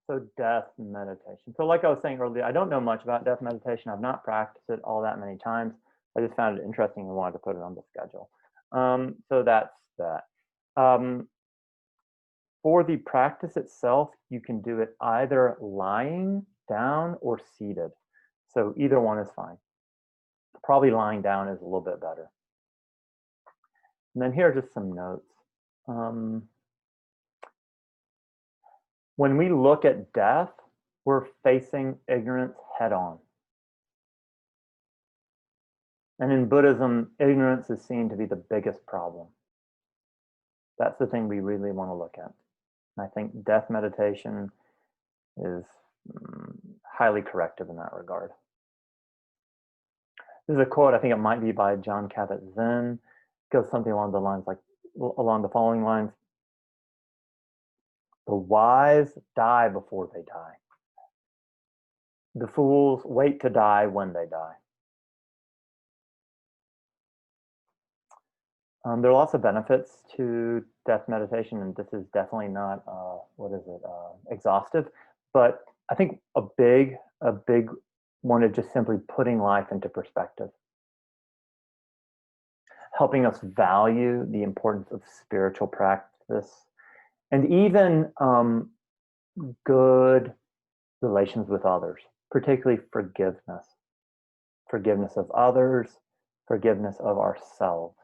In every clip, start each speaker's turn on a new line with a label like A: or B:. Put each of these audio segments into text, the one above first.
A: So death meditation. So like I was saying earlier, I don't know much about death meditation. I've not practiced it all that many times. I just found it interesting and wanted to put it on the schedule. So that's that. For the practice itself, you can do it either lying down or seated. So either one is fine. Probably lying down is a little bit better. And then here are just some notes. When we look at death, we're facing ignorance head on. And in Buddhism, ignorance is seen to be the biggest problem. That's the thing we really want to look at. And I think death meditation is highly corrective in that regard. This is a quote, I think it might be by Jon Kabat-Zinn. It goes something along the following lines. The wise die before they die. The fools wait to die when they die. There are lots of benefits to death meditation, and this is definitely not, exhaustive. But I think a big one is just simply putting life into perspective, helping us value the importance of spiritual practice, and even good relations with others, particularly forgiveness of others, forgiveness of ourselves.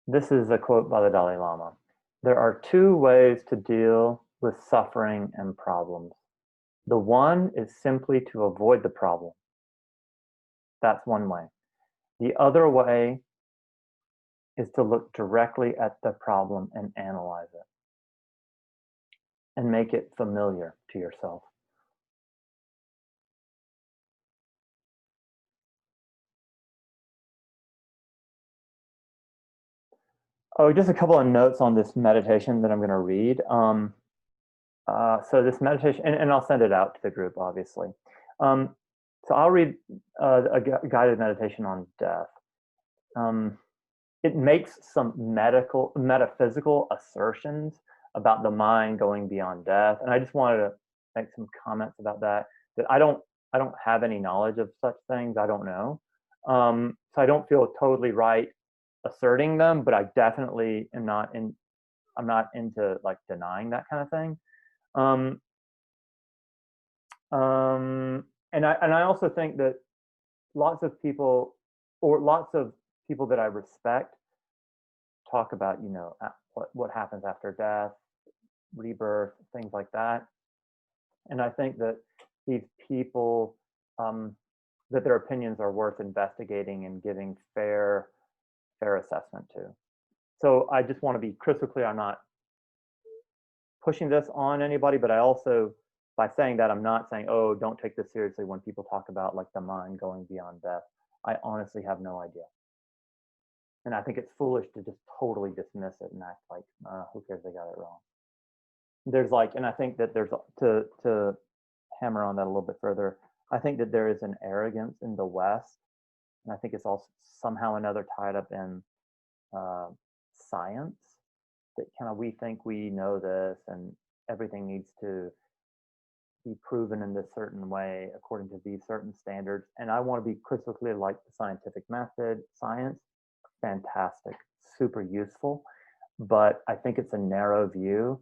A: This is a quote by the Dalai Lama. There are two ways to deal with suffering and problems. The one is simply to avoid the problem. That's one way. The other way is to look directly at the problem and analyze it and make it familiar to yourself. Oh, just a couple of notes on this meditation that I'm going to read. So this meditation, and I'll send it out to the group, obviously. So I'll read a guided meditation on death. It makes some metaphysical assertions about the mind going beyond death, and I just wanted to make some comments about that. That I don't have any knowledge of such things. I don't know, so I don't feel totally right asserting them, but I definitely am not in. I'm not into like denying that kind of thing. And I also think that lots of people that I respect talk about, what happens after death, rebirth, things like that. And I think that these people, that their opinions are worth investigating and giving fair assessment to. So I just want to be crystal clear. I'm not pushing this on anybody, but I also, by saying that, I'm not saying, oh, don't take this seriously when people talk about like the mind going beyond death. I honestly have no idea. And I think it's foolish to just totally dismiss it and act like, who cares, they got it wrong. There's like, and I think that there's, to hammer on that a little bit further, I think that there is an arrogance in the West, and I think it's also somehow or another tied up in science, that kind of we think we know this and everything needs to be proven in this certain way according to these certain standards. And I want to be crystal clear, like the scientific method, science, fantastic, super useful, but I think it's a narrow view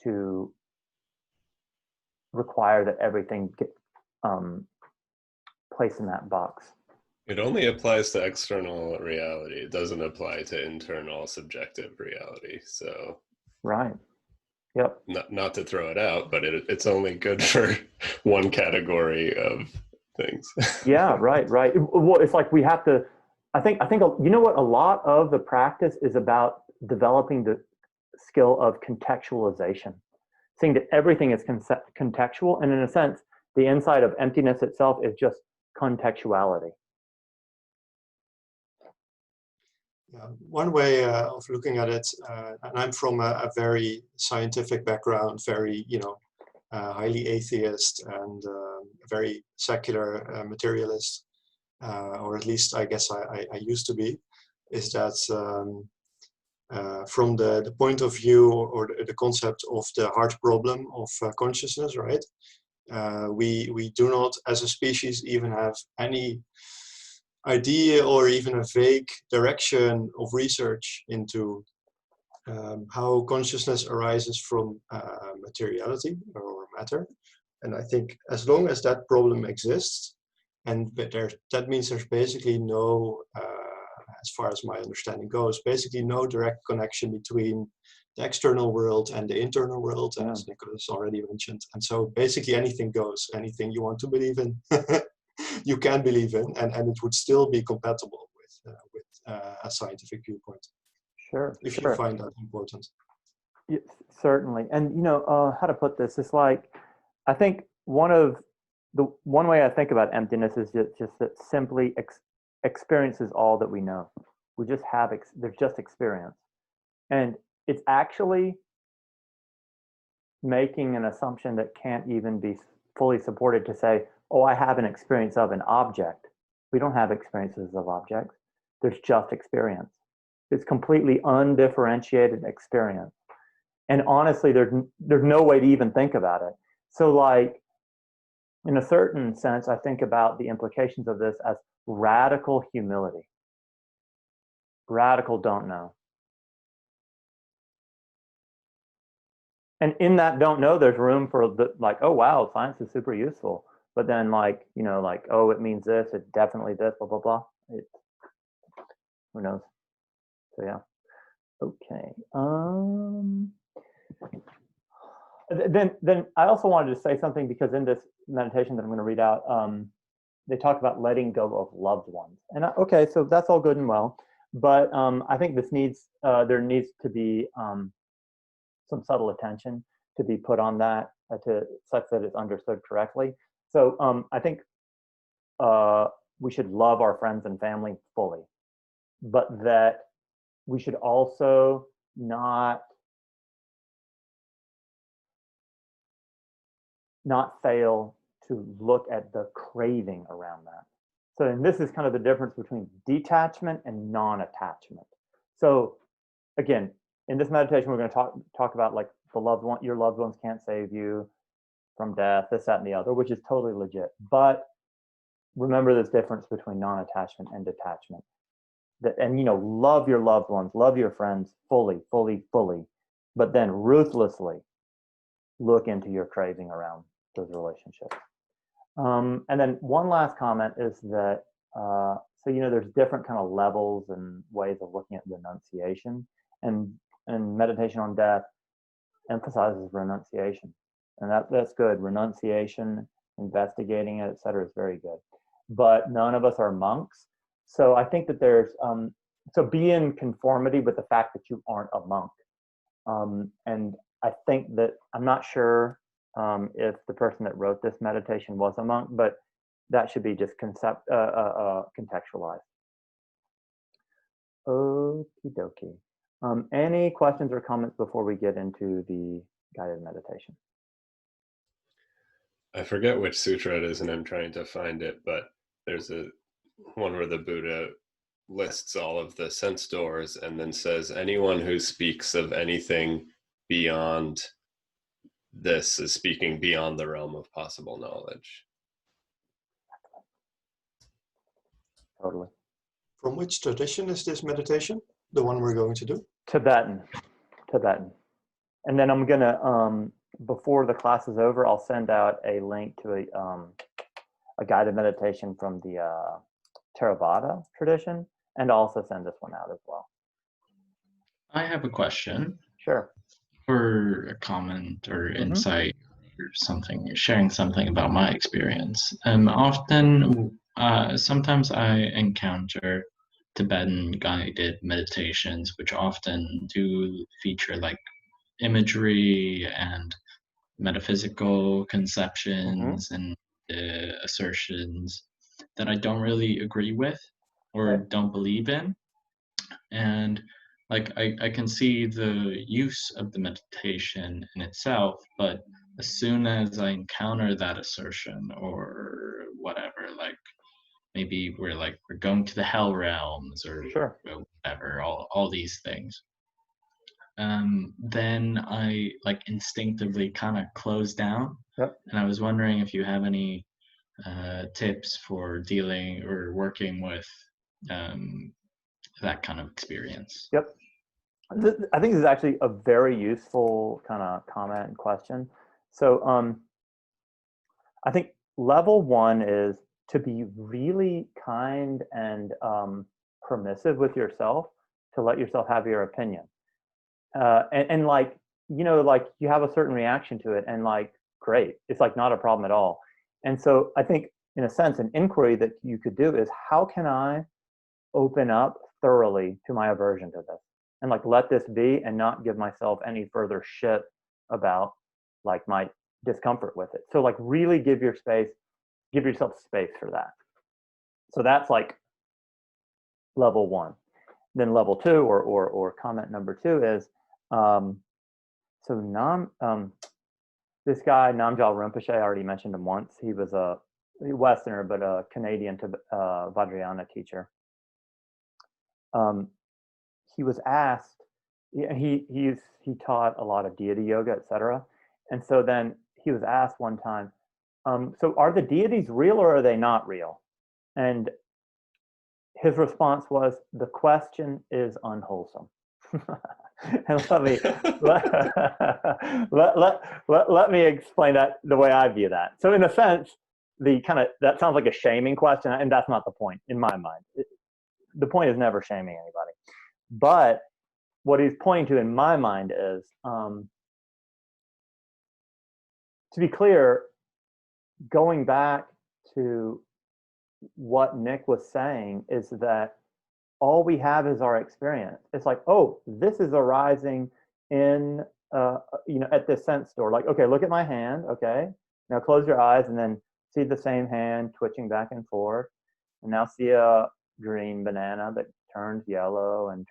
A: to require that everything get placed in that box.
B: It only applies to external reality. It doesn't apply to internal subjective reality. So,
A: right. Yep.
B: Not to throw it out, but it's only good for one category of things.
A: Yeah, right. Well, it's like we have to, I think, you know what, a lot of the practice is about developing the skill of contextualization, seeing that everything is contextual. And in a sense, the inside of emptiness itself is just contextuality.
C: One way of looking at it, and I'm from a very scientific background, very, highly atheist and very secular materialist, or at least I guess I used to be, is that from the point of view or the concept of the hard problem of consciousness, right? We do not, as a species, even have any idea or even a vague direction of research into how consciousness arises from materiality or matter. And I think as long as that problem exists, and that means there's basically no, as far as my understanding goes, basically no direct connection between the external world and the internal world, as Nicholas already mentioned. And so basically anything goes, anything you want to believe in, you can believe in, and it would still be compatible with a scientific viewpoint.
A: Sure.
C: If you find that important.
A: Yes, certainly. And how to put this? It's like, I think one way I think about emptiness is just that simply experience is all that we know. We just have there's just experience, and it's actually making an assumption that can't even be fully supported to say, oh, I have an experience of an object. We don't have experiences of objects. There's just experience. It's completely undifferentiated experience. And honestly, there's no way to even think about it. So like, in a certain sense, I think about the implications of this as radical humility. Radical don't know. And in that don't know, there's room for like, oh, wow, science is super useful. But then like, like, oh, it means this, it's definitely this, blah, blah, blah. Who knows? So yeah. Okay. Then I also wanted to say something, because in this meditation that I'm going to read out, they talk about letting go of loved ones. And okay, so that's all good and well, but I think there needs to be some subtle attention to be put on that, to such that it's understood correctly. So I think we should love our friends and family fully, but that we should also not fail to look at the craving around that. So, and this is kind of the difference between detachment and non-attachment. So again, in this meditation, we're going to talk about like your loved ones can't save you from death, this, that, and the other, which is totally legit. But remember this difference between non-attachment and detachment. And love your loved ones, love your friends fully, but then ruthlessly look into your craving around those relationships. And then one last comment is that, so there's different kind of levels and ways of looking at renunciation, and meditation on death emphasizes renunciation, and that's good. Renunciation, investigating it, etc., is very good. But none of us are monks, so I think that there's so be in conformity with the fact that you aren't a monk. And I think that I'm not sure if the person that wrote this meditation was a monk, but that should be just contextualized. Okie dokie. Any questions or comments before we get into the guided meditation?
B: I forget which sutra it is, and I'm trying to find it, but there's one where the Buddha lists all of the sense doors and then says, anyone who speaks of anything beyond this is speaking beyond the realm of possible knowledge.
A: Totally.
C: From which tradition is this meditation? The one we're going to do?
A: Tibetan. And then I'm gonna, before the class is over, I'll send out a link to a guided meditation from the Theravada tradition, and also send this one out as well.
D: I have a question.
A: Sure.
D: Or a comment or insight or something, sharing something about my experience. Sometimes I encounter Tibetan guided meditations, which often do feature like imagery and metaphysical conceptions and assertions that I don't really agree with or don't believe in. And like I can see the use of the meditation in itself, but as soon as I encounter that assertion or whatever, like maybe we're going to the hell realms or whatever, all these things, then I like instinctively kind of close down.
A: Yep.
D: And I was wondering if you have any tips for dealing or working with that kind of experience.
A: Yep. I think this is actually a very useful kind of comment and question. So I think level one is to be really kind and permissive with yourself, to let yourself have your opinion. And like, you know, like you have a certain reaction to it and like, great, it's like not a problem at all. And so I think in a sense, an inquiry that you could do is how can I open up thoroughly to my aversion to this and like let this be and not give myself any further shit about like my discomfort with it. So like really give yourself space for that. So that's like level one. Then level two or comment number two is this guy Namgyal Rinpoche, I already mentioned him once. He was a Westerner but a Canadian Vajrayana teacher. He was asked, he taught a lot of deity yoga, etc. And so then he was asked one time, so are the deities real or are they not real? And his response was, the question is unwholesome. And let me explain that the way I view that. So in a sense, that sounds like a shaming question, and that's not the point in my mind. The point is never shaming anybody. But what he's pointing to in my mind is, to be clear, going back to what Nick was saying is that all we have is our experience. It's like, oh, this is arising in, at this sense store. Like, okay, look at my hand. Okay, now close your eyes and then see the same hand twitching back and forth. And now see a green banana that turns yellow and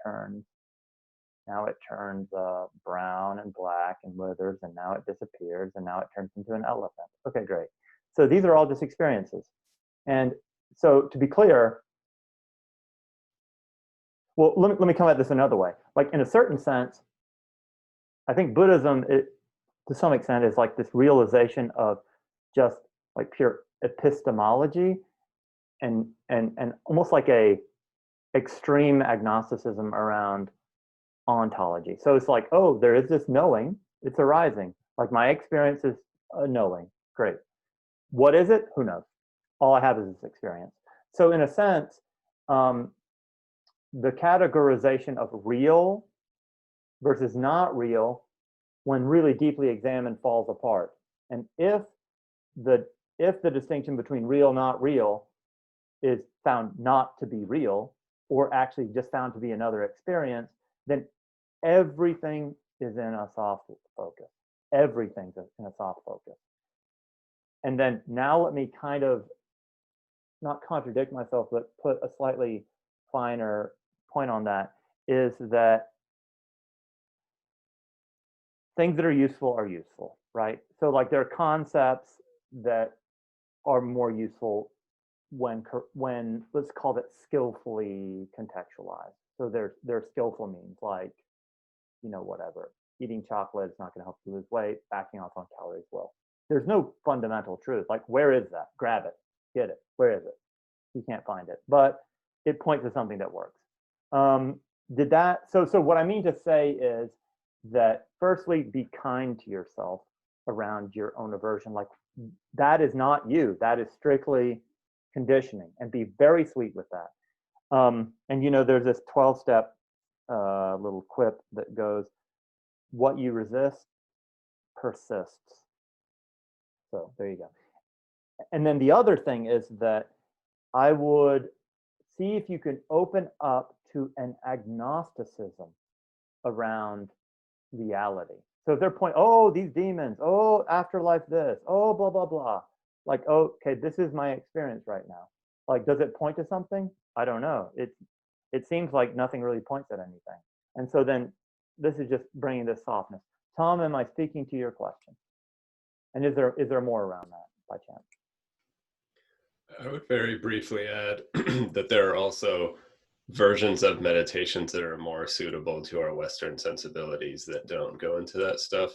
A: now it turns brown and black and withers, and now it disappears, and now it turns into an elephant. Okay, great. So these are all just experiences. And so to be clear, well, let me come at this another way. Like in a certain sense, I think Buddhism, to some extent, is like this realization of just like pure epistemology and almost like a extreme agnosticism around ontology. So it's like, oh, there is this knowing, it's arising. Like my experience is a knowing. Great. What is it? Who knows? All I have is this experience. So in a sense, the categorization of real versus not real, when really deeply examined, falls apart. And if the distinction between real, not real is found not to be real, or actually just found to be another experience, then everything is in a soft focus. Everything's in a soft focus. And then now let me kind of not contradict myself, but put a slightly finer point on that, is that things that are useful, right? So like there are concepts that are more useful when let's call it skillfully contextualized. So there's skillful means like, whatever. Eating chocolate is not going to help you lose weight. Backing off on calories will. There's no fundamental truth. Like, where is that? Grab it. Get it. Where is it? You can't find it. But it points to something that works. So what I mean to say is that firstly, be kind to yourself around your own aversion. Like, that is not you. That is strictly conditioning, and be very sweet with that. And there's this 12-step little quip that goes, what you resist persists. So there you go. And then the other thing is that I would see if you can open up to an agnosticism around reality. So if they're these demons, afterlife this, blah, blah, blah. Like, okay, this is my experience right now. Like, does it point to something? I don't know. It seems like nothing really points at anything. And so then this is just bringing this softness. Tom, am I speaking to your question? And is there more around that by chance?
B: I would very briefly add that there are also versions of meditations that are more suitable to our Western sensibilities that don't go into that stuff.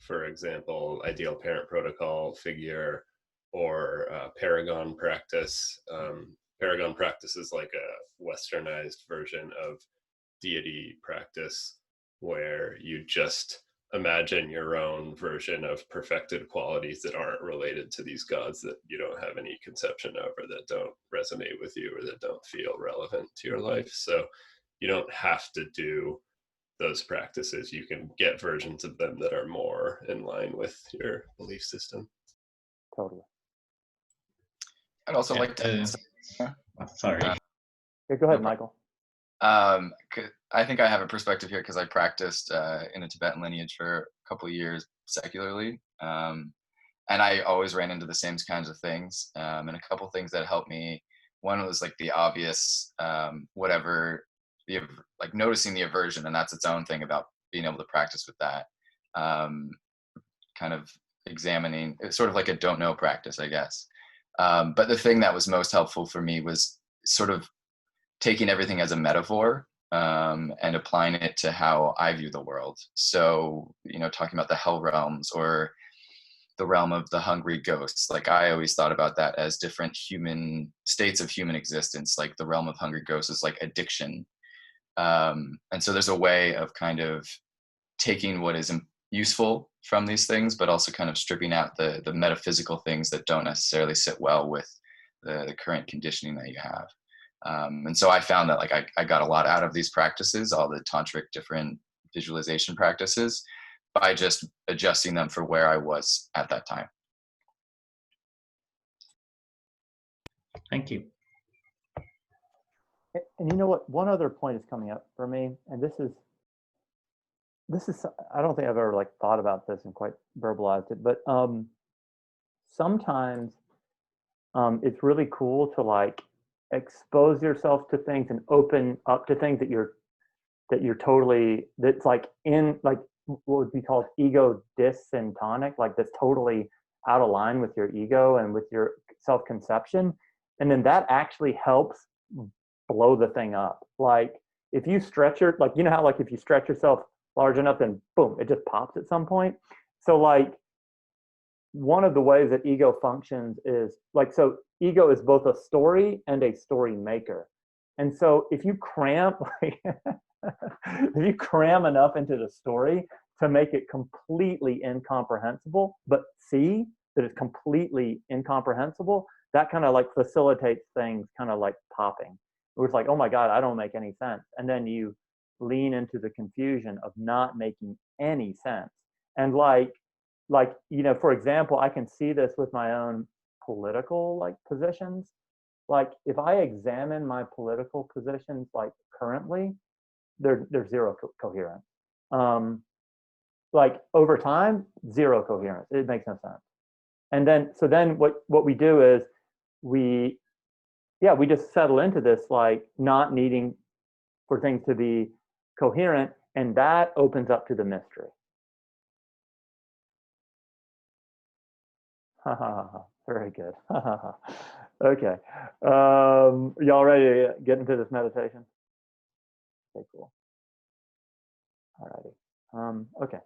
B: For example, Ideal Parent Protocol, Figure, or Paragon Practice. Paragon Practice is like a westernized version of deity practice where you just imagine your own version of perfected qualities that aren't related to these gods that you don't have any conception of or that don't resonate with you or that don't feel relevant to your life. So you don't have to do those practices. You can get versions of them that are more in line with your belief system.
A: Totally.
E: I'd also
D: Yeah,
E: like to.
D: sorry.
A: Yeah, go ahead,
E: No
A: Michael.
E: I think I have a perspective here because I practiced in a Tibetan lineage for a couple of years secularly, and I always ran into the same kinds of things. And a couple things that helped me. One was like the obvious, like noticing the aversion, and that's its own thing about being able to practice with that. Kind of examining, it's sort of like a don't know practice, I guess. But the thing that was most helpful for me was sort of taking everything as a metaphor and applying it to how I view the world. So, talking about the hell realms or the realm of the hungry ghosts, like I always thought about that as different human states of human existence. Like the realm of hungry ghosts is like addiction. And so there's a way of kind of taking what is useful from these things, but also kind of stripping out the metaphysical things that don't necessarily sit well with the current conditioning that you have. And so I found that like I got a lot out of these practices, all the tantric different visualization practices, by just adjusting them for where I was at that time.
D: Thank you.
A: And you know what? One other point is coming up for me, and this is I don't think I've ever like thought about this and quite verbalized it, but sometimes it's really cool to like expose yourself to things and open up to things that you're totally, that's like in like what would be called ego dysyntonic, like that's totally out of line with your ego and with your self-conception. And then that actually helps blow the thing up. Like if you stretch your, like, how like if you stretch yourself large enough, then boom, it just pops at some point. So like one of the ways that ego functions is like, so ego is both a story and a story maker. And so if you cram, like, if you cram enough into the story to make it completely incomprehensible, but see that it's completely incomprehensible, that kind of like facilitates things kind of like popping. It was like, oh my God, I don't make any sense. And then you lean into the confusion of not making any sense. And like, for example, I can see this with my own political like positions. Like if I examine my political positions like currently, they're zero coherent. Like over time, zero coherence. It makes no sense. And then what we do is we just settle into this like not needing for things to be coherent, and that opens up to the mystery. Very good. Okay. Y'all ready to get into this meditation? Okay, cool. Alrighty. Okay.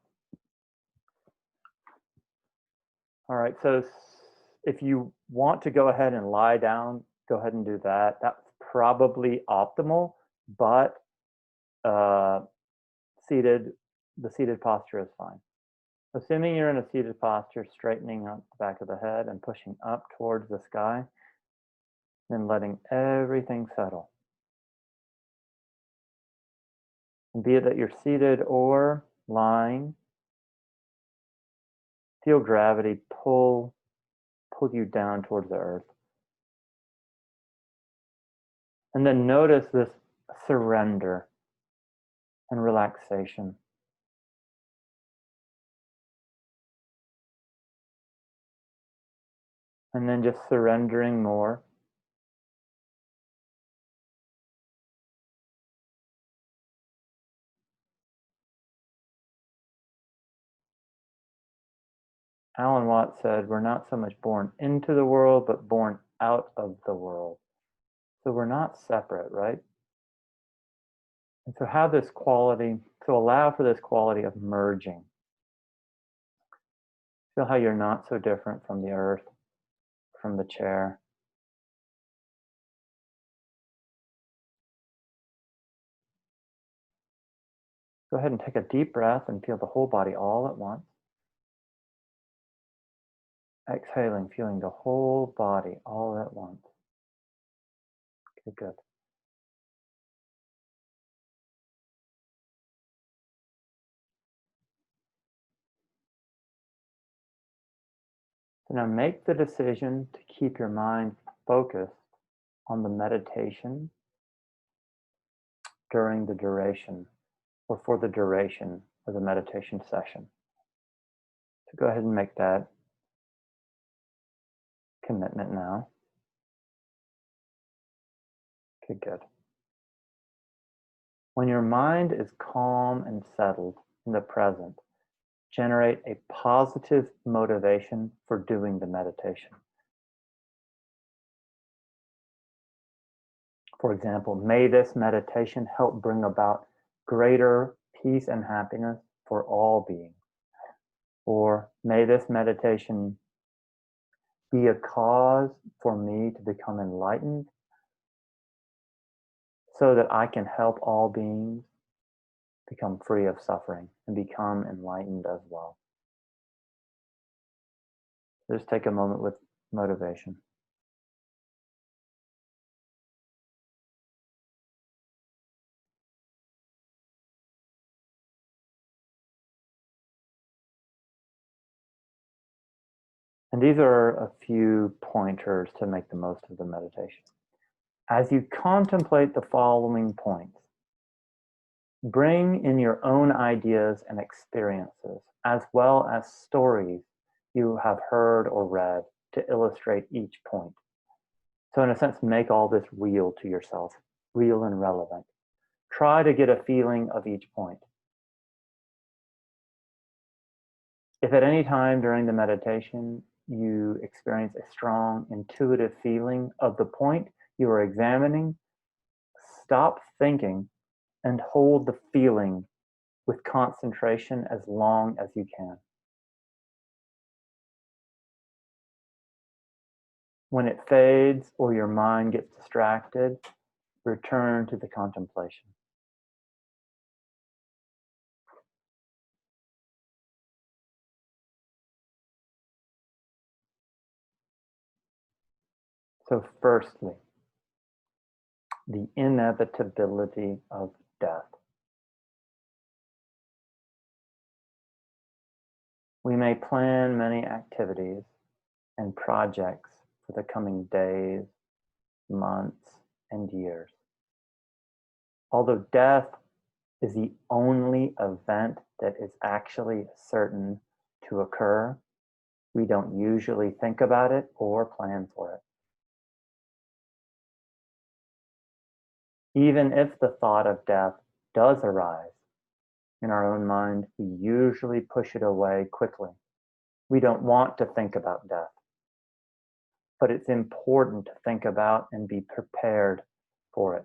A: All right. So if you want to go ahead and lie down, go ahead and do that. That's probably optimal, but the seated posture is fine. Assuming you're in a seated posture, straightening up the back of the head and pushing up towards the sky, then letting everything settle. And be it that you're seated or lying, feel gravity pull you down towards the earth. And then notice this surrender and relaxation. And then just surrendering more. Alan Watts said, we're not so much born into the world, but born out of the world. So we're not separate, right? And so have this quality, so allow for this quality of merging. Feel how you're not so different from the earth, from the chair. Go ahead and take a deep breath and feel the whole body all at once. Exhaling, feeling the whole body all at once. Okay, good. So now make the decision to keep your mind focused on the meditation during the duration or for the duration of the meditation session. So go ahead and make that commitment now. Okay, good. When your mind is calm and settled in the present, generate a positive motivation for doing the meditation. For example, may this meditation help bring about greater peace and happiness for all beings. Or may this meditation be a cause for me to become enlightened so that I can help all beings become free of suffering and become enlightened as well. Just take a moment with motivation. And these are a few pointers to make the most of the meditation. As you contemplate the following points, bring in your own ideas and experiences, as well as stories you have heard or read to illustrate each point. So in a sense, make all this real to yourself, real and relevant. Try to get a feeling of each point. If at any time during the meditation you experience a strong intuitive feeling of the point you are examining, stop thinking and hold the feeling with concentration as long as you can. When it fades or your mind gets distracted, return to the contemplation. So firstly, the inevitability of death. We may plan many activities and projects for the coming days, months, and years. Although death is the only event that is actually certain to occur, we don't usually think about it or plan for it. Even if the thought of death does arise in our own mind, we usually push it away quickly. We don't want to think about death, but it's important to think about and be prepared for it.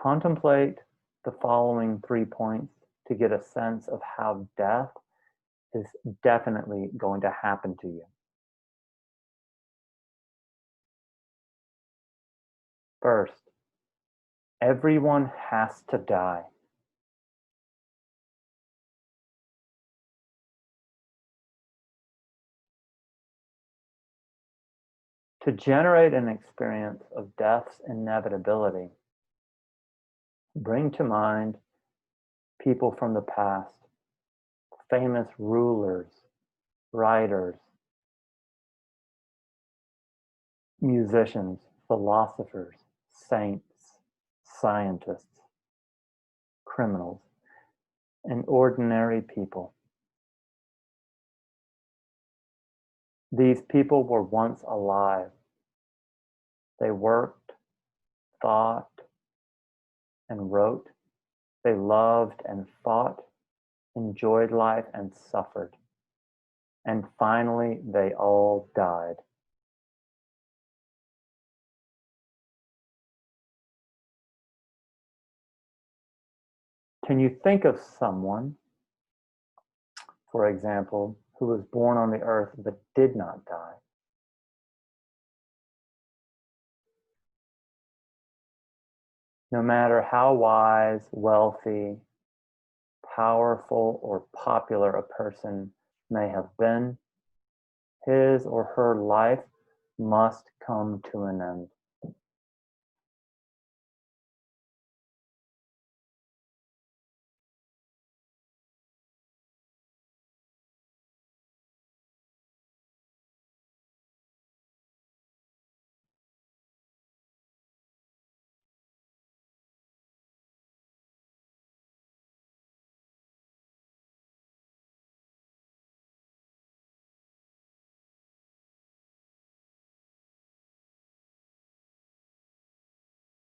A: Contemplate the following 3 points to get a sense of how death is definitely going to happen to you. First, everyone has to die. To generate an experience of death's inevitability, bring to mind people from the past, famous rulers, writers, musicians, philosophers, saints, scientists, criminals, and ordinary people. These people were once alive. They worked, thought, and wrote. They loved and fought, enjoyed life and suffered. And finally, they all died. Can you think of someone, for example, who was born on the earth but did not die? No matter how wise, wealthy, powerful, or popular a person may have been, his or her life must come to an end.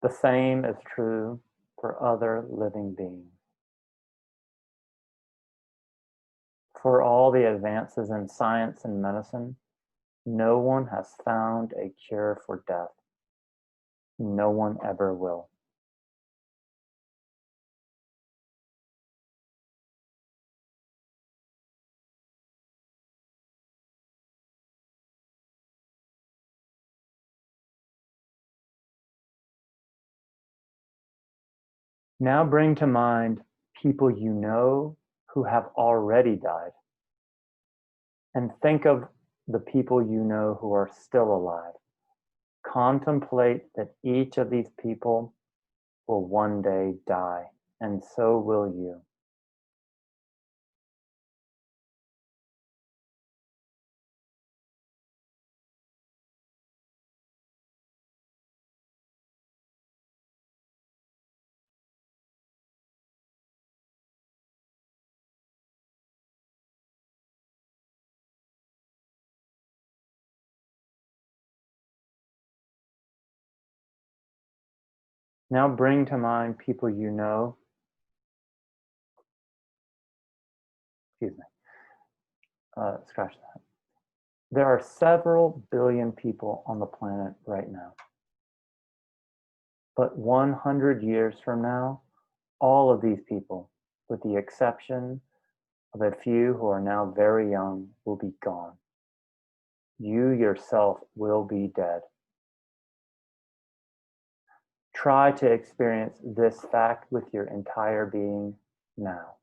A: The same is true for other living beings. For all the advances in science and medicine, no one has found a cure for death. No one ever will. Now bring to mind people you know who have already died, and think of the people you know who are still alive. Contemplate that each of these people will one day die, and so will you. Now bring to mind people you know, scratch that. There are several billion people on the planet right now. But 100 years from now, all of these people, with the exception of a few who are now very young, will be gone. You yourself will be dead. Try to experience this fact with your entire being now.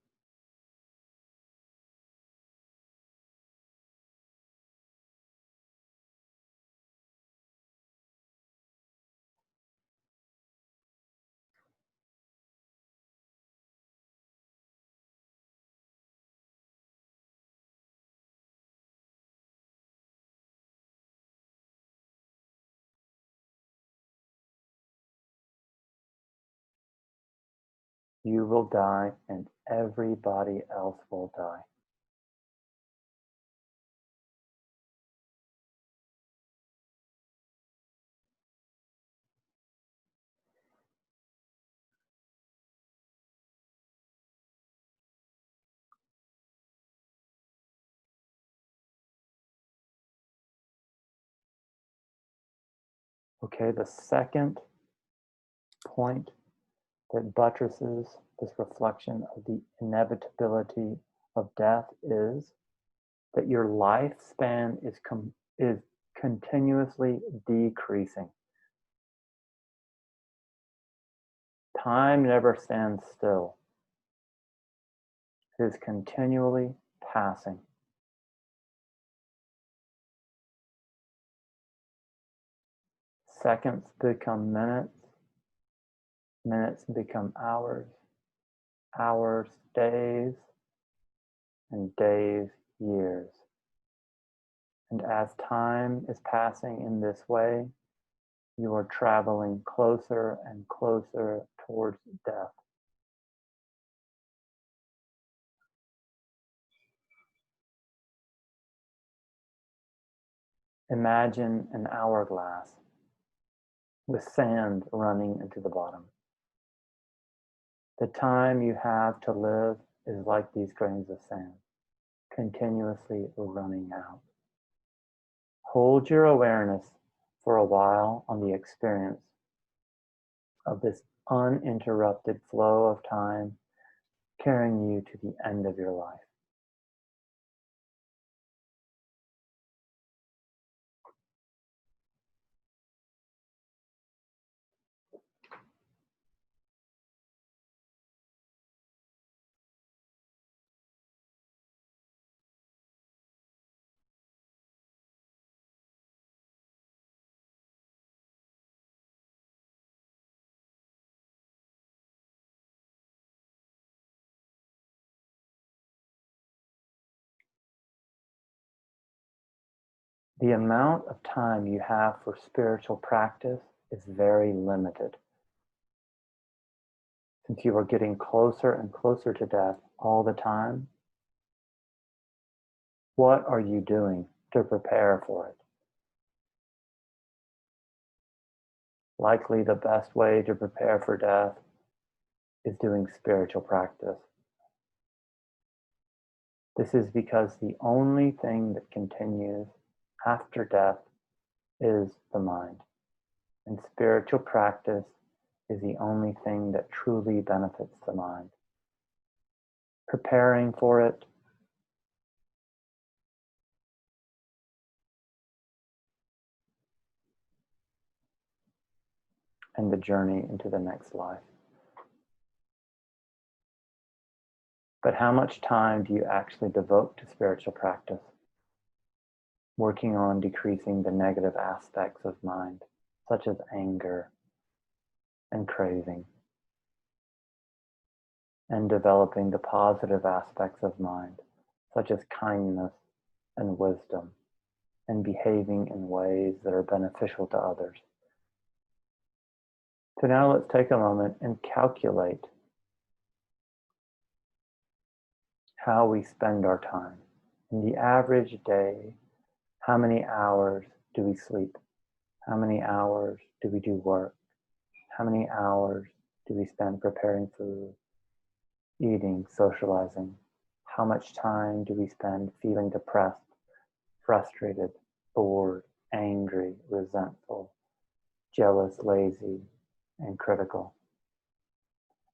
A: You will die and everybody else will die. Okay, the second point that buttresses this reflection of the inevitability of death is that your lifespan is continuously decreasing. Time never stands still. It is continually passing. Seconds become minutes, minutes become hours, hours days, and days years. And as time is passing in this way, you are traveling closer and closer towards death. Imagine an hourglass with sand running into the bottom. The time you have to live is like these grains of sand, continuously running out. Hold your awareness for a while on the experience of this uninterrupted flow of time carrying you to the end of your life. The amount of time you have for spiritual practice is very limited. Since you are getting closer and closer to death all the time, what are you doing to prepare for it? Likely the best way to prepare for death is doing spiritual practice. This is because the only thing that continues after death is the mind. And spiritual practice is the only thing that truly benefits the mind. Preparing for it and the journey into the next life. But how much time do you actually devote to spiritual practice? Working on decreasing the negative aspects of mind, such as anger and craving, and developing the positive aspects of mind, such as kindness and wisdom, and behaving in ways that are beneficial to others. So now let's take a moment and calculate how we spend our time. In the average day, how many hours do we sleep? How many hours do we do work? How many hours do we spend preparing food, eating, socializing? How much time do we spend feeling depressed, frustrated, bored, angry, resentful, jealous, lazy, and critical?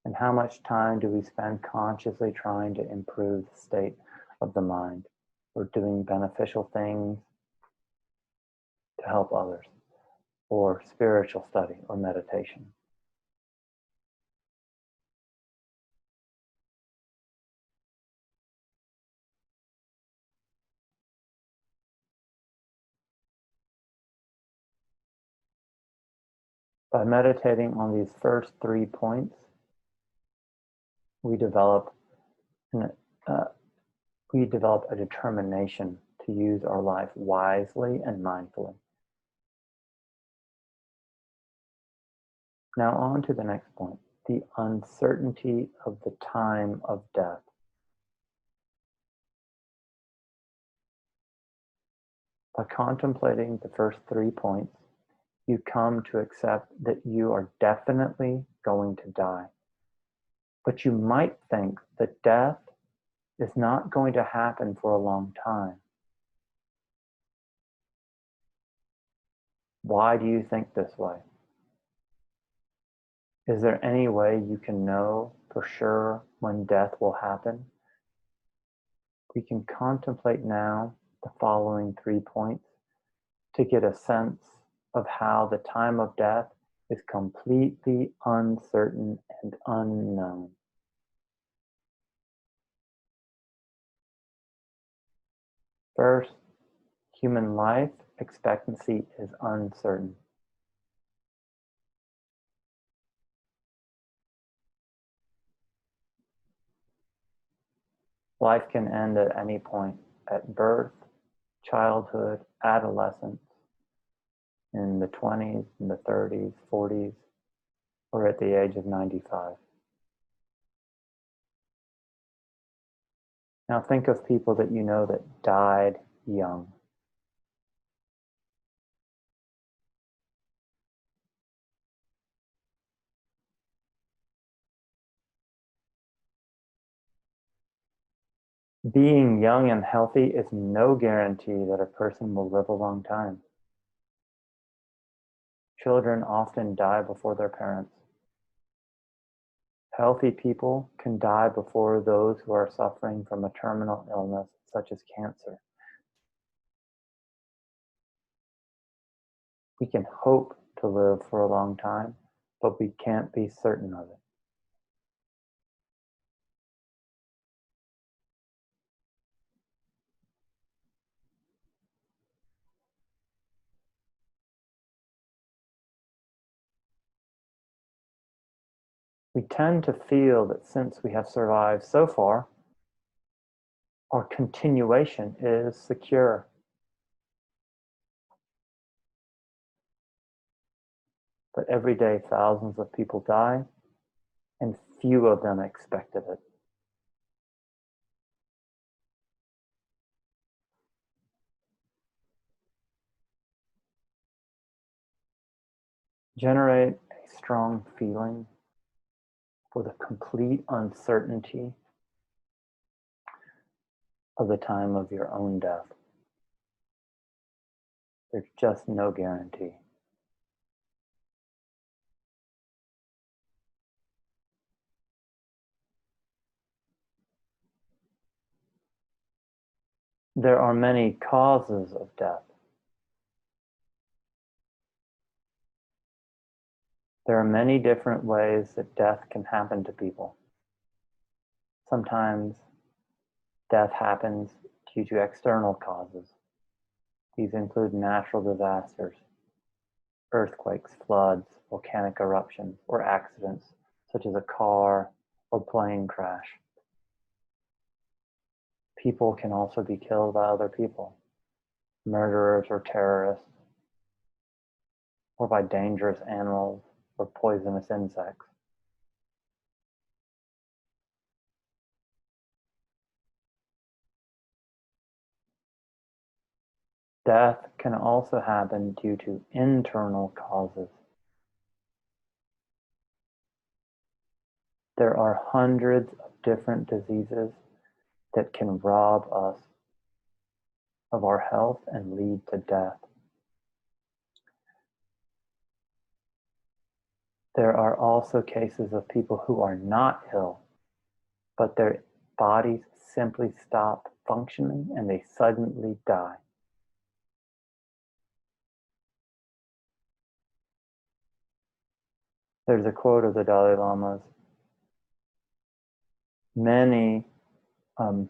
A: And how much time do we spend consciously trying to improve the state of the mind, or doing beneficial things to help others, or spiritual study or meditation? By meditating on these first 3 points, we develop a determination to use our life wisely and mindfully. Now on to the next point, the uncertainty of the time of death. By contemplating the first 3 points, you come to accept that you are definitely going to die. But you might think that death is not going to happen for a long time. Why do you think this way? Is there any way you can know for sure when death will happen? We can contemplate now the following 3 points to get a sense of how the time of death is completely uncertain and unknown. First, human life expectancy is uncertain. Life can end at any point, at birth, childhood, adolescence, in the 20s, in the 30s, 40s, or at the age of 95. Now think of people that you know that died young. Being young and healthy is no guarantee that a person will live a long time. Children often die before their parents. Healthy people can die before those who are suffering from a terminal illness such as cancer. We can hope to live for a long time, but we can't be certain of it. We tend to feel that since we have survived so far, our continuation is secure. But every day thousands of people die, and few of them expected it. Generate a strong feeling for the complete uncertainty of the time of your own death. There's just no guarantee. There are many causes of death. There are many different ways that death can happen to people. Sometimes death happens due to external causes. These include natural disasters, earthquakes, floods, volcanic eruptions, or accidents such as a car or plane crash. People can also be killed by other people, murderers or terrorists, or by dangerous animals or poisonous insects. Death can also happen due to internal causes. There are hundreds of different diseases that can rob us of our health and lead to death. There are also cases of people who are not ill, but their bodies simply stop functioning and they suddenly die. There's a quote of the Dalai Lama's: many are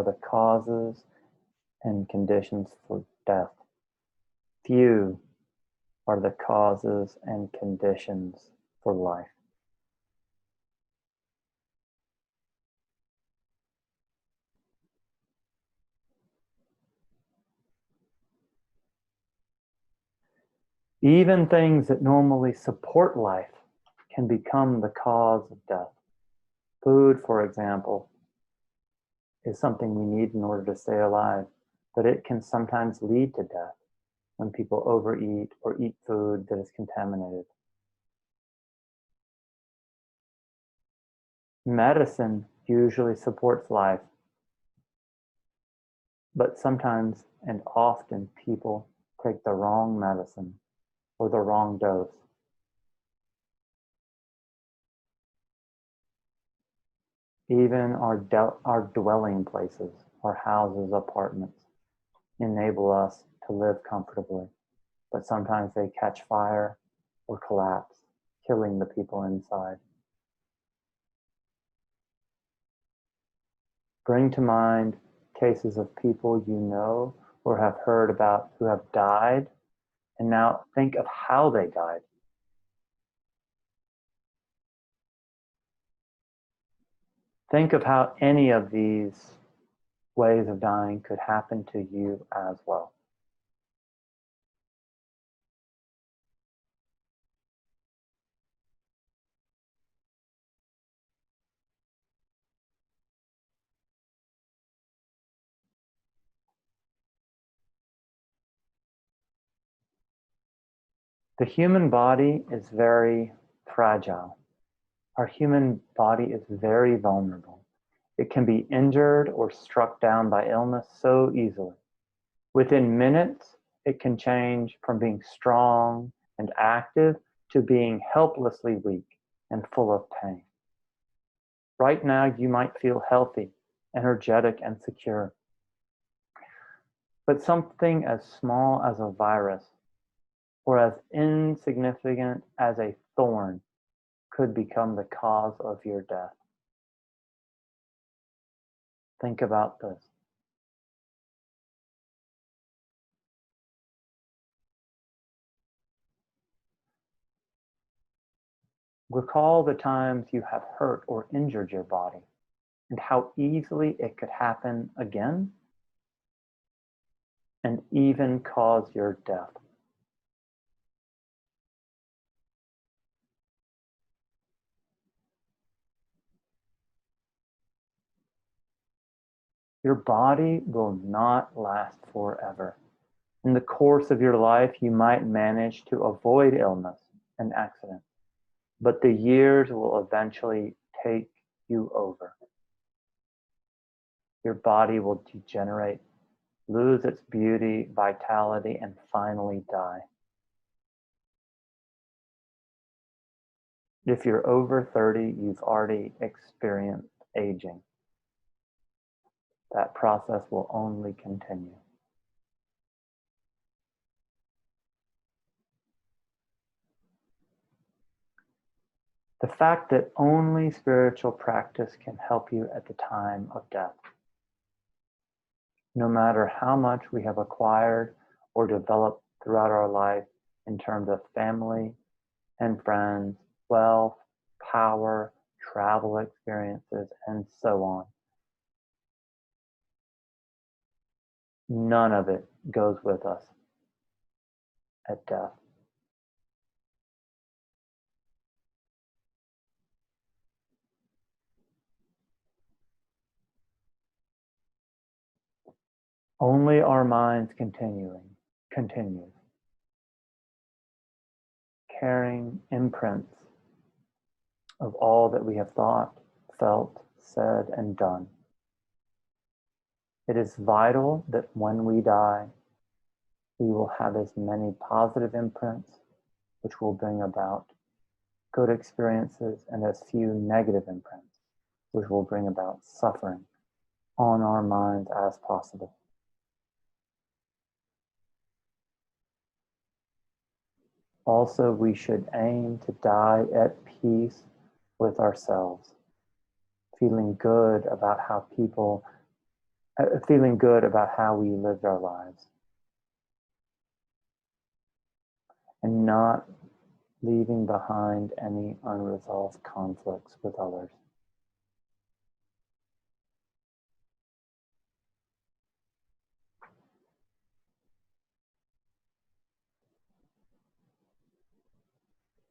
A: the causes and conditions for death. Few are the causes and conditions for life. Even things that normally support life can become the cause of death. Food, for example, is something we need in order to stay alive, but it can sometimes lead to death when people overeat or eat food that is contaminated. Medicine usually supports life, but sometimes and often people take the wrong medicine or the wrong dose. Even our dwelling places, our houses, apartments, enable us to live comfortably, but sometimes they catch fire or collapse, killing the people inside. Bring to mind cases of people you know or have heard about who have died, and now think of how they died. Think of how any of these ways of dying could happen to you as well. The human body is very fragile. Our human body is very vulnerable. It can be injured or struck down by illness so easily. Within minutes, it can change from being strong and active to being helplessly weak and full of pain. Right now, you might feel healthy, energetic, and secure. But something as small as a virus or as insignificant as a thorn could become the cause of your death. Think about this. Recall the times you have hurt or injured your body and how easily it could happen again and even cause your death. Your body will not last forever. In the course of your life, you might manage to avoid illness and accident, but the years will eventually take you over. Your body will degenerate, lose its beauty, vitality, and finally die. If you're over 30, you've already experienced aging. That process will only continue. The fact that only spiritual practice can help you at the time of death. No matter how much we have acquired or developed throughout our life in terms of family and friends, wealth, power, travel experiences, and so on. None of it goes with us at death. Only our minds continues, carrying imprints of all that we have thought, felt, said, and done. It is vital that when we die, we will have as many positive imprints, which will bring about good experiences, and as few negative imprints, which will bring about suffering on our minds as possible. Also, we should aim to die at peace with ourselves, feeling good about how we lived our lives, and not leaving behind any unresolved conflicts with others.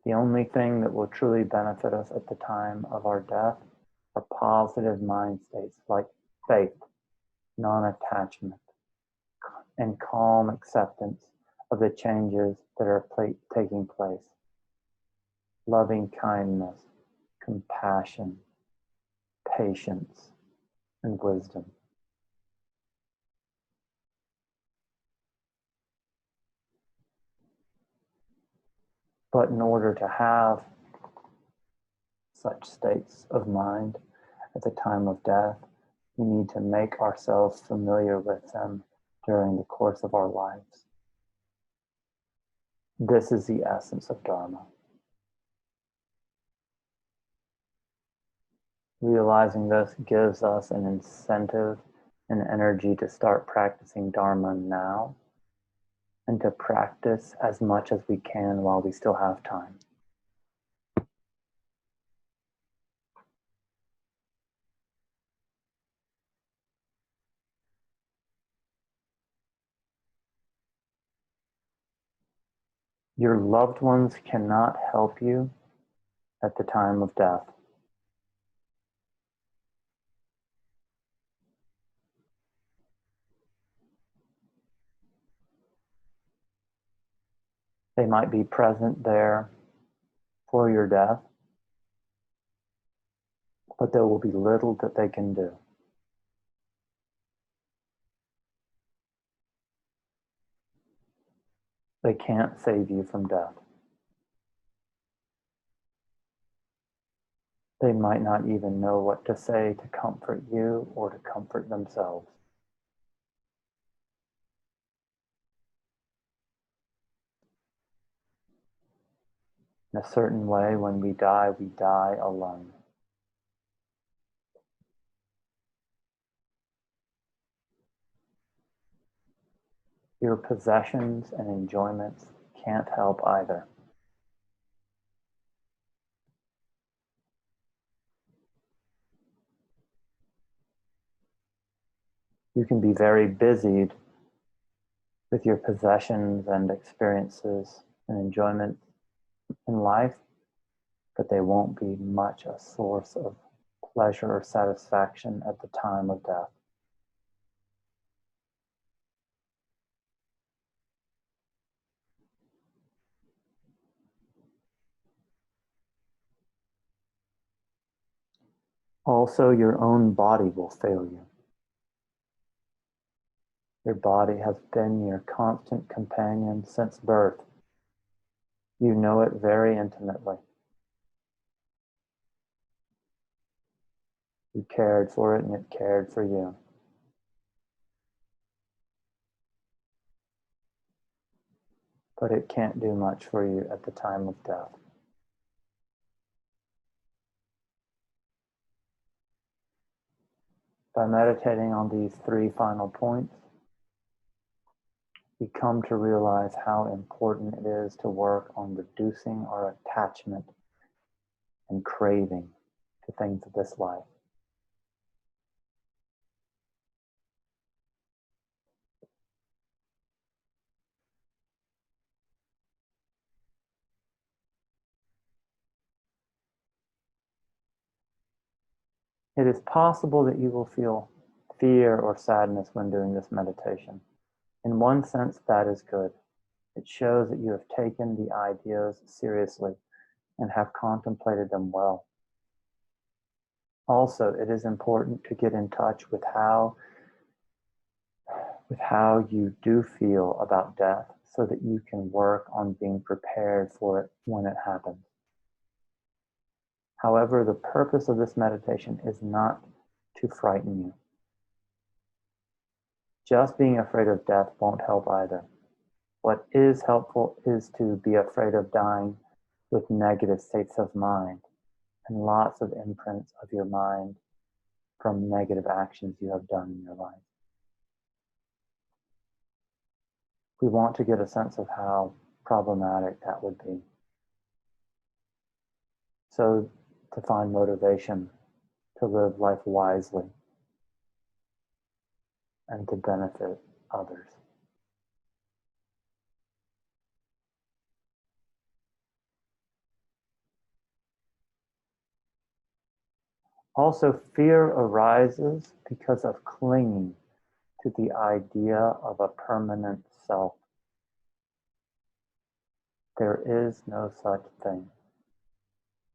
A: The only thing that will truly benefit us at the time of our death are positive mind states like faith, non-attachment, and calm acceptance of the changes that are taking place. Loving kindness, compassion, patience, and wisdom. But in order to have such states of mind at the time of death, we need to make ourselves familiar with them during the course of our lives. This is the essence of Dharma. Realizing this gives us an incentive and energy to start practicing Dharma now, and to practice as much as we can while we still have time. Your loved ones cannot help you at the time of death. They might be present there for your death, but there will be little that they can do. They can't save you from death. They might not even know what to say to comfort you or to comfort themselves. In a certain way, when we die alone. Your possessions and enjoyments can't help either. You can be very busied with your possessions and experiences and enjoyment in life, but they won't be much a source of pleasure or satisfaction at the time of death. Also, your own body will fail you. Your body has been your constant companion since birth. You know it very intimately. You cared for it and it cared for you. But it can't do much for you at the time of death. By meditating on these 3 final points, we come to realize how important it is to work on reducing our attachment and craving to things of this life. It is possible that you will feel fear or sadness when doing this meditation. In one sense, that is good. It shows that you have taken the ideas seriously and have contemplated them well. Also, it is important to get in touch with how you do feel about death so that you can work on being prepared for it when it happens. However, the purpose of this meditation is not to frighten you. Just being afraid of death won't help either. What is helpful is to be afraid of dying with negative states of mind and lots of imprints of your mind from negative actions you have done in your life. We want to get a sense of how problematic that would be. So to find motivation to live life wisely and to benefit others. Also, fear arises because of clinging to the idea of a permanent self. There is no such thing.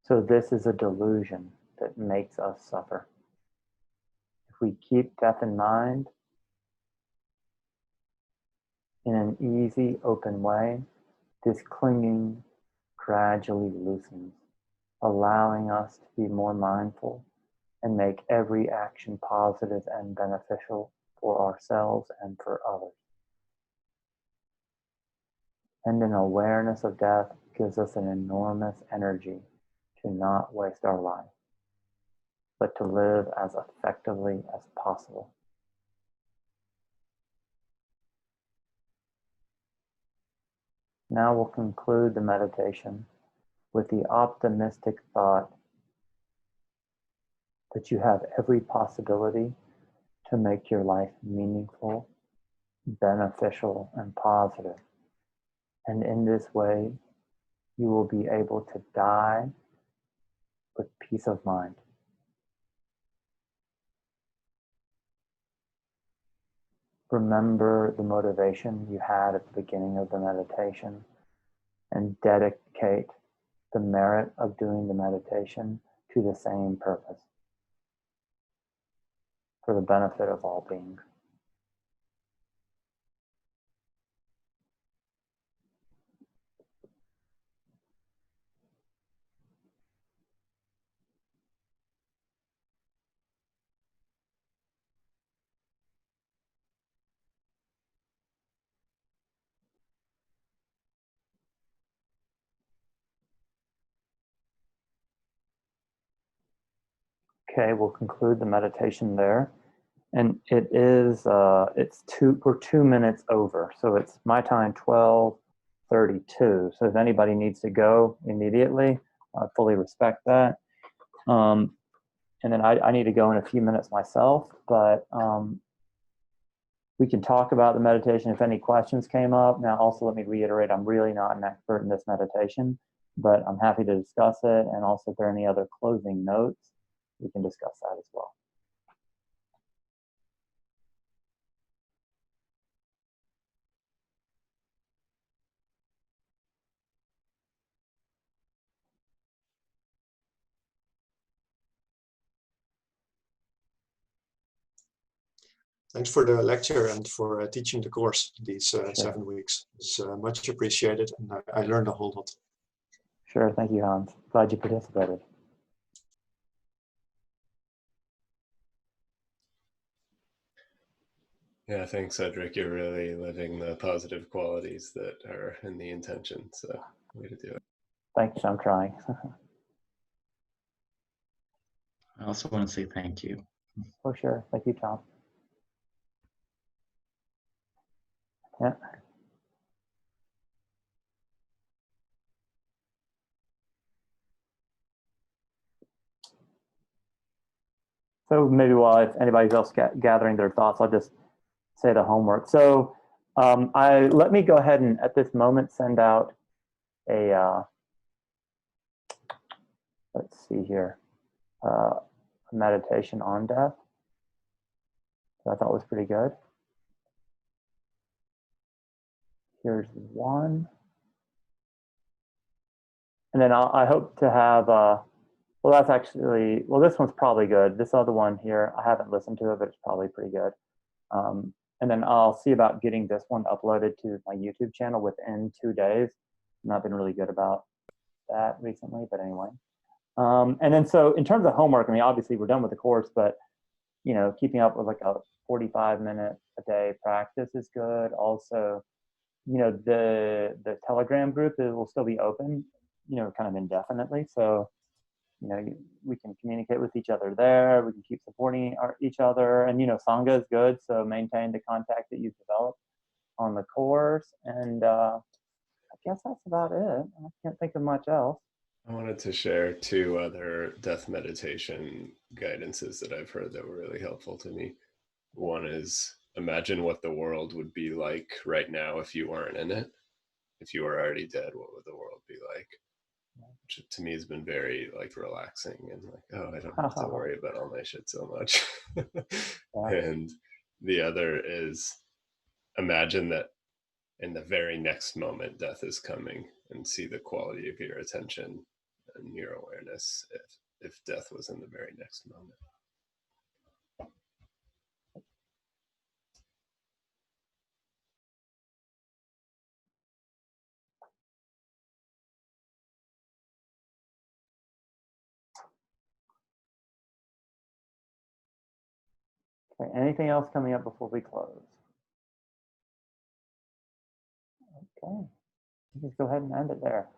A: So this is a delusion that makes us suffer. If we keep death in mind in an easy, open way, this clinging gradually loosens, allowing us to be more mindful and make every action positive and beneficial for ourselves and for others. And an awareness of death gives us an enormous energy to not waste our life, but to live as effectively as possible. Now we'll conclude the meditation with the optimistic thought that you have every possibility to make your life meaningful, beneficial, and positive. And in this way, you will be able to die with peace of mind. Remember the motivation you had at the beginning of the meditation and dedicate the merit of doing the meditation to the same purpose for the benefit of all beings. Okay, we'll conclude the meditation there. And it is, we're 2 minutes over. So it's my time, 12:32. So if anybody needs to go immediately, I fully respect that. And then I need to go in a few minutes myself, but we can talk about the meditation if any questions came up. Now, also let me reiterate, I'm really not an expert in this meditation, but I'm happy to discuss it. And also if there are any other closing notes, we can discuss that as well.
C: Thanks for the lecture and for teaching the course these
A: Sure.
C: 7 weeks. It's much appreciated, and I learned a whole lot.
A: Sure, thank you, Hans. Glad you participated.
B: Yeah, thanks, Cedric. You're really living the positive qualities that are in the intention. So, way to do it.
A: Thanks, I'm trying.
D: I also want to say thank you.
A: For sure. Thank you, Tom. Yeah. So maybe while if anybody's else gathering their thoughts, I'll just say the homework. So let me go ahead and at this moment send out a, let's see here, a meditation on death. That I thought was pretty good. Here's one. And then I hope to have, well, that's actually, well, this one's probably good. This other one here, I haven't listened to it, but it's probably pretty good. And then I'll see about getting this one uploaded to my YouTube channel within 2 days. I've not been really good about that recently, but anyway. And then so in terms of homework, I mean, obviously we're done with the course, but you know, keeping up with like a 45-minute a day practice is good. Also, you know, the Telegram group will still be open, you know, kind of indefinitely. So, you know, we can communicate with each other there. We can keep supporting each other. And, you know, Sangha is good. So maintain the contact that you've developed on the course. And I guess that's about it. I can't think of much else.
B: I wanted to share 2 other death meditation guidances that I've heard that were really helpful to me. One is imagine what the world would be like right now if you weren't in it. If you were already dead, what would the world be like? Which to me has been very like relaxing and like, oh, I don't have to worry about all my shit so much.
A: Yeah.
B: And the other is imagine that in the very next moment death is coming, and see the quality of your attention and your awareness if death was in the very next moment.
A: Okay, anything else coming up before we close? Okay, let's go ahead and end it there.